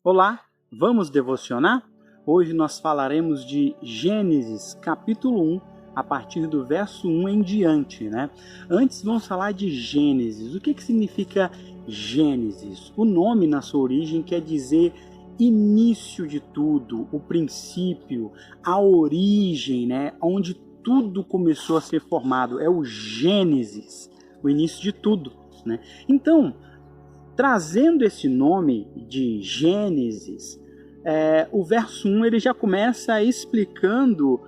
Olá, vamos devocionar? Hoje nós falaremos de Gênesis, capítulo 1, a partir do verso 1 em diante, né? Antes vamos falar de Gênesis. O que significa Gênesis? O nome, na sua origem, quer dizer início de tudo, o princípio, a origem, né? Onde tudo começou a ser formado. É o Gênesis, o início de tudo, né? Então, trazendo esse nome de Gênesis, o verso 1 ele já começa explicando,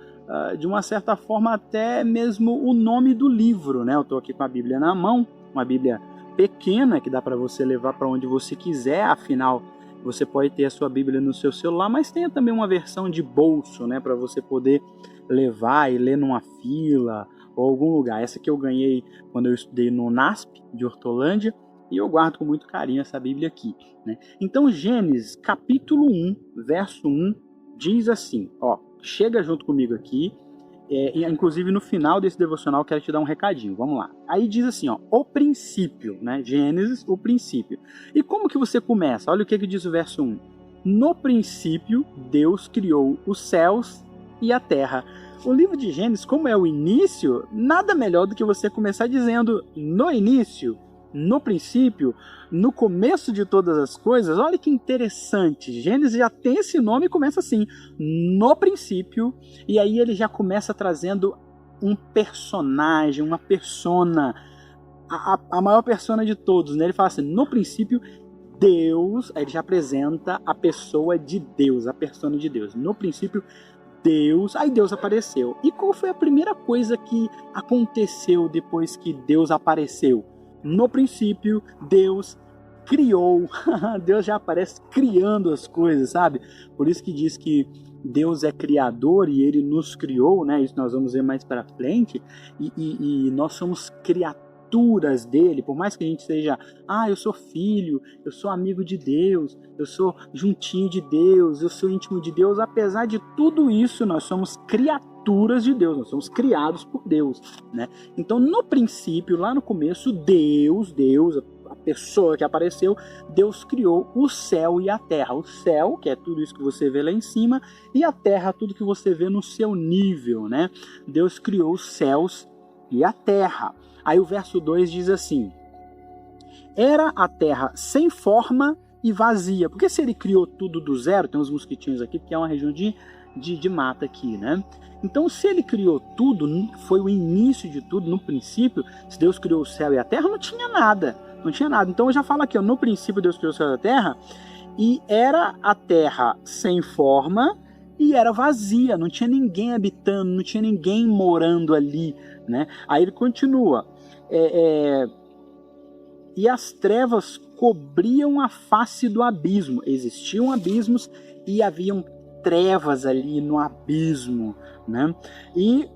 de uma certa forma, até mesmo o nome do livro, né? Eu estou aqui com a Bíblia na mão, uma Bíblia pequena que dá para você levar para onde você quiser, afinal, você pode ter a sua Bíblia no seu celular, mas tem também uma versão de bolso, né? Para você poder levar e ler numa fila ou algum lugar. Essa que eu ganhei quando eu estudei no NASP de Hortolândia, e eu guardo com muito carinho essa Bíblia aqui, né? Então, Gênesis, capítulo 1, verso 1, diz assim, chega junto comigo aqui, inclusive no final desse devocional eu quero te dar um recadinho, vamos lá. Aí diz assim, o princípio, né? Gênesis, o princípio. E como que você começa? Olha o que diz o verso 1. No princípio, Deus criou os céus e a terra. O livro de Gênesis, como é o início, nada melhor do que você começar dizendo no início, no princípio, no começo de todas as coisas. Olha que interessante, Gênesis já tem esse nome e começa assim, no princípio, e aí ele já começa trazendo um personagem, uma persona, a maior persona de todos, né? Ele fala assim, no princípio, Deus, aí ele já apresenta a pessoa de Deus, a persona de Deus. No princípio, Deus, aí Deus apareceu. E qual foi a primeira coisa que aconteceu depois que Deus apareceu? No princípio, Deus criou. Deus já aparece criando as coisas, sabe? Por isso que diz que Deus é criador e Ele nos criou, né? Isso nós vamos ver mais para frente. E nós somos criaturas dele. Por mais que a gente seja, eu sou filho, eu sou amigo de Deus, eu sou juntinho de Deus, eu sou íntimo de Deus. Apesar de tudo isso, nós somos criaturas de Deus, nós somos criados por Deus, né? Então, no princípio, lá no começo, Deus, a pessoa que apareceu, Deus criou o céu e a terra. O céu, que é tudo isso que você vê lá em cima, e a terra, tudo que você vê no seu nível, né? Deus criou os céus e a terra. Aí o verso 2 diz assim, era a terra sem forma e vazia. Porque se ele criou tudo do zero, tem uns mosquitinhos aqui, porque é uma região de mata aqui, né? Então, se ele criou tudo, foi o início de tudo, no princípio, se Deus criou o céu e a terra, não tinha nada. Então, eu já falo aqui, no princípio Deus criou o céu e a terra, e era a terra sem forma e era vazia, não tinha ninguém habitando, não tinha ninguém morando ali, né? Aí ele continua, e as trevas cobriam a face do abismo. Existiam abismos e haviam trevas ali no abismo, né? E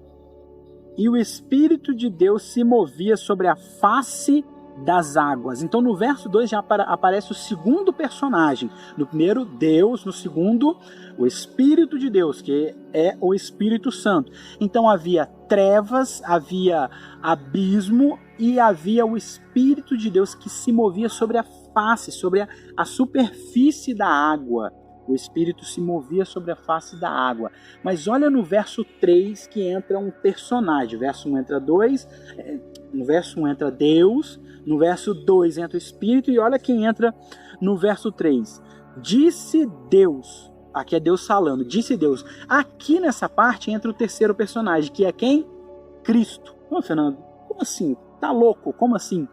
o Espírito de Deus se movia sobre a face das águas. Então no verso 2 já aparece o segundo personagem. No primeiro, Deus. No segundo, o Espírito de Deus, que é o Espírito Santo. Então havia trevas, havia abismo e havia o Espírito de Deus que se movia sobre a face, sobre a superfície da água. O Espírito se movia sobre a face da água. Mas olha no verso 3 que entra um personagem. Verso 1 entra 2, no verso 1 entra Deus, no verso 2 entra o Espírito, e olha quem entra no verso 3. Disse Deus, aqui é Deus falando, disse Deus. Aqui nessa parte entra o terceiro personagem, que é quem? Cristo. Fernando, como assim? Tá louco? Como assim?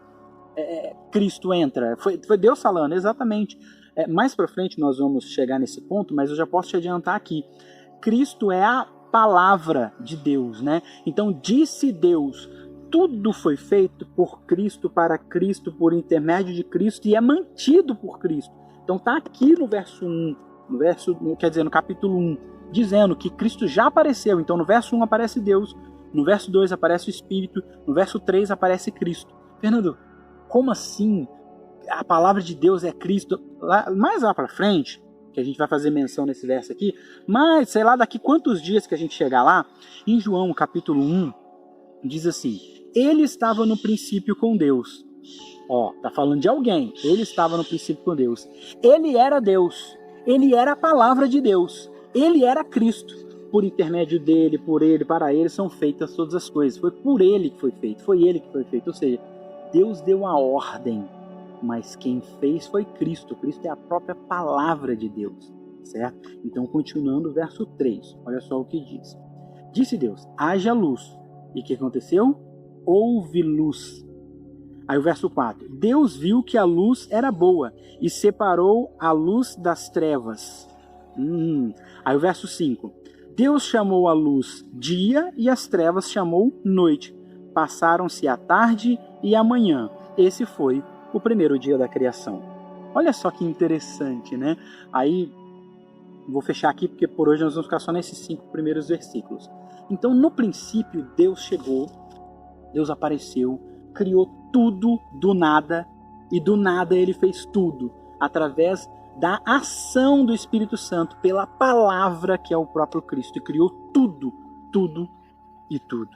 Cristo entra? Foi Deus falando, exatamente. Mais para frente nós vamos chegar nesse ponto, mas eu já posso te adiantar aqui. Cristo é a palavra de Deus, né? Então disse Deus, tudo foi feito por Cristo, para Cristo, por intermédio de Cristo e é mantido por Cristo. Então está aqui no verso 1, no capítulo 1, dizendo que Cristo já apareceu. Então no verso 1 aparece Deus, no verso 2 aparece o Espírito, no verso 3 aparece Cristo. Fernando, como assim? A palavra de Deus é Cristo. Mais lá para frente, que a gente vai fazer menção nesse verso aqui, mas sei lá daqui quantos dias que a gente chegar lá, em João capítulo 1, diz assim, ele estava no princípio com Deus. Tá falando de alguém, ele estava no princípio com Deus. Ele era Deus, Ele era a palavra de Deus. Ele era Cristo. Por intermédio dele, por ele, para ele são feitas todas as coisas. Foi por ele que foi feito. Foi ele que foi feito. Ou seja, Deus deu a ordem, mas quem fez foi Cristo. Cristo é a própria palavra de Deus. Certo? Então, continuando o verso 3. Olha só o que diz. Disse Deus, haja luz. E o que aconteceu? Houve luz. Aí o verso 4. Deus viu que a luz era boa e separou a luz das trevas. Aí o verso 5. Deus chamou a luz dia e as trevas chamou noite. Passaram-se a tarde e a manhã. Esse foi o primeiro dia da criação. Olha só que interessante, né? Aí, vou fechar aqui porque por hoje nós vamos ficar só nesses 5 primeiros versículos. Então, no princípio, Deus chegou, Deus apareceu, criou tudo do nada, e do nada ele fez tudo, através da ação do Espírito Santo, pela palavra que é o próprio Cristo, e criou tudo, tudo e tudo.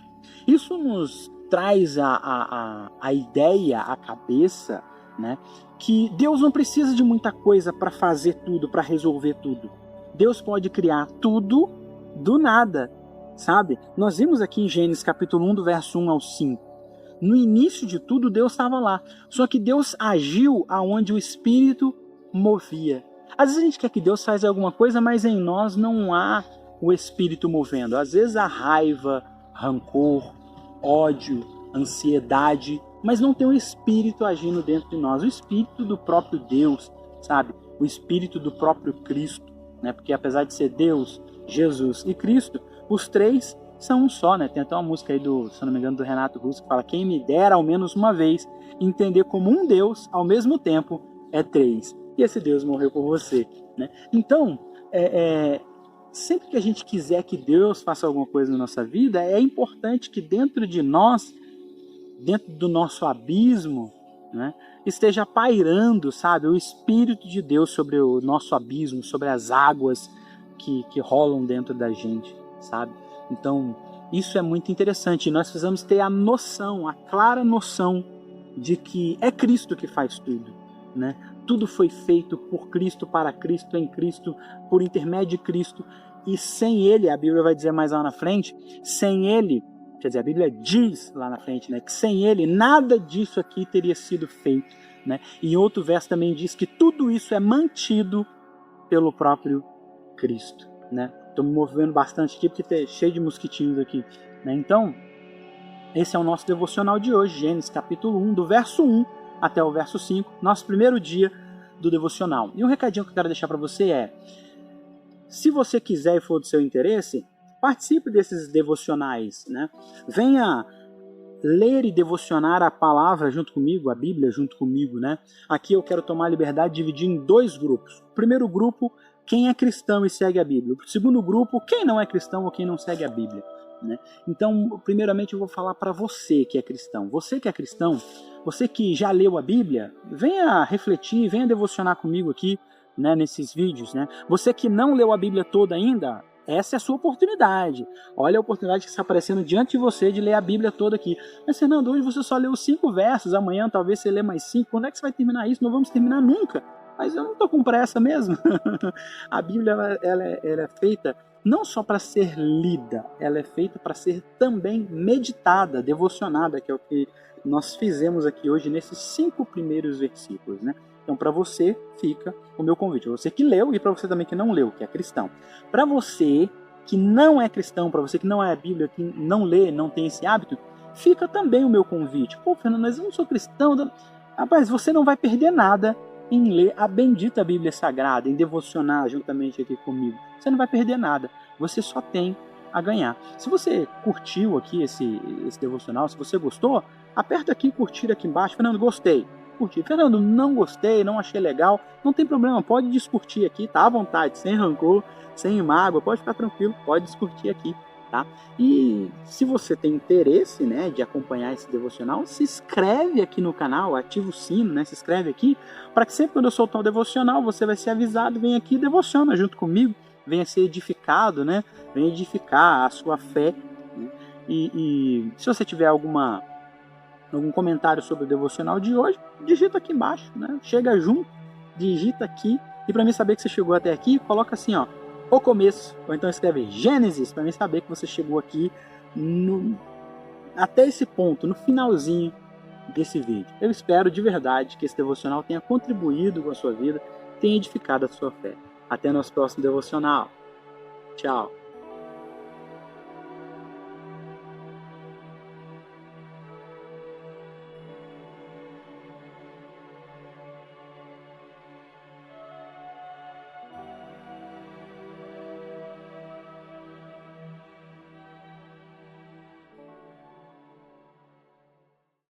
Isso nos traz a ideia, a cabeça, né, que Deus não precisa de muita coisa para fazer tudo, para resolver tudo. Deus pode criar tudo do nada, sabe? Nós vimos aqui em Gênesis capítulo 1, do verso 1 ao 5. No início de tudo, Deus estava lá. Só que Deus agiu aonde o Espírito movia. Às vezes a gente quer que Deus faça alguma coisa, mas em nós não há o Espírito movendo. Às vezes há raiva, rancor, ódio, ansiedade, mas não tem o Espírito agindo dentro de nós. O Espírito do próprio Deus, sabe? O Espírito do próprio Cristo, né? Porque apesar de ser Deus, Jesus e Cristo, os três são um só, né? Tem até uma música aí se eu não me engano, do Renato Russo, que fala: quem me dera ao menos uma vez entender como um Deus, ao mesmo tempo, é três. E esse Deus morreu por você, né? Então, sempre que a gente quiser que Deus faça alguma coisa na nossa vida, é importante que dentro de nós, dentro do nosso abismo, né, esteja pairando, sabe, o Espírito de Deus sobre o nosso abismo, sobre as águas que rolam dentro da gente, sabe? Então, isso é muito interessante. Nós precisamos ter a noção, a clara noção de que é Cristo que faz tudo, né? Tudo foi feito por Cristo, para Cristo, em Cristo, por intermédio de Cristo. E sem Ele, a Bíblia vai dizer mais lá na frente, sem Ele, quer dizer, a Bíblia diz lá na frente, né, que sem Ele nada disso aqui teria sido feito, né? E em outro verso também diz que tudo isso é mantido pelo próprio Cristo, né? Estou me movendo bastante aqui porque está cheio de mosquitinhos aqui, né? Então, esse é o nosso devocional de hoje, Gênesis capítulo 1, do verso 1 até o verso 5, nosso primeiro dia do devocional. E um recadinho que eu quero deixar para você é: se você quiser e for do seu interesse, participe desses devocionais, né? Venha ler e devocionar a palavra junto comigo, a Bíblia junto comigo, né? Aqui eu quero tomar a liberdade de dividir em 2 grupos. O primeiro grupo, quem é cristão e segue a Bíblia. O segundo grupo, quem não é cristão ou quem não segue a Bíblia, né? Então, primeiramente eu vou falar para você que é cristão. Você que é cristão, você que já leu a Bíblia, venha refletir, venha devocionar comigo aqui, né, nesses vídeos, né? Você que não leu a Bíblia toda ainda, essa é a sua oportunidade. Olha a oportunidade que está aparecendo diante de você de ler a Bíblia toda aqui. Mas, Fernando, hoje você só leu 5 versos, amanhã talvez você lê mais 5. Quando é que você vai terminar isso? Não vamos terminar nunca. Mas eu não estou com pressa mesmo. A Bíblia ela é feita não só para ser lida, ela é feita para ser também meditada, devocionada, que é o que nós fizemos aqui hoje nesses 5 primeiros versículos, né? Então, para você, fica o meu convite. Você que leu e para você também que não leu, que é cristão. Para você que não é cristão, para você que não é a Bíblia, que não lê, não tem esse hábito, fica também o meu convite. Pô, Fernando, mas eu não sou cristão. Rapaz, você não vai perder nada em ler a bendita Bíblia Sagrada, em devocionar juntamente aqui comigo. Você não vai perder nada. Você só tem a ganhar. Se você curtiu aqui esse devocional, se você gostou, aperta aqui curtir aqui embaixo. Fernando, gostei. Curtir. Fernando, não gostei, não achei legal, não tem problema, pode descurtir aqui, tá à vontade, sem rancor, sem mágoa, pode ficar tranquilo, pode descurtir aqui, tá? E se você tem interesse, né, de acompanhar esse devocional, se inscreve aqui no canal, ativa o sino, né, se inscreve aqui, para que sempre quando eu soltar o devocional, você vai ser avisado, vem aqui e devociona junto comigo, venha ser edificado, né, venha edificar a sua fé, né? E se você tiver algum comentário sobre o devocional de hoje, digita aqui embaixo, né? Chega junto, digita aqui E para mim saber que você chegou até aqui, coloca assim, ó, o começo, ou então escreve Gênesis, para mim saber que você chegou aqui até esse ponto, no finalzinho desse vídeo. Eu espero de verdade que esse devocional tenha contribuído com a sua vida, tenha edificado a sua fé. Até nosso próximo devocional. Tchau!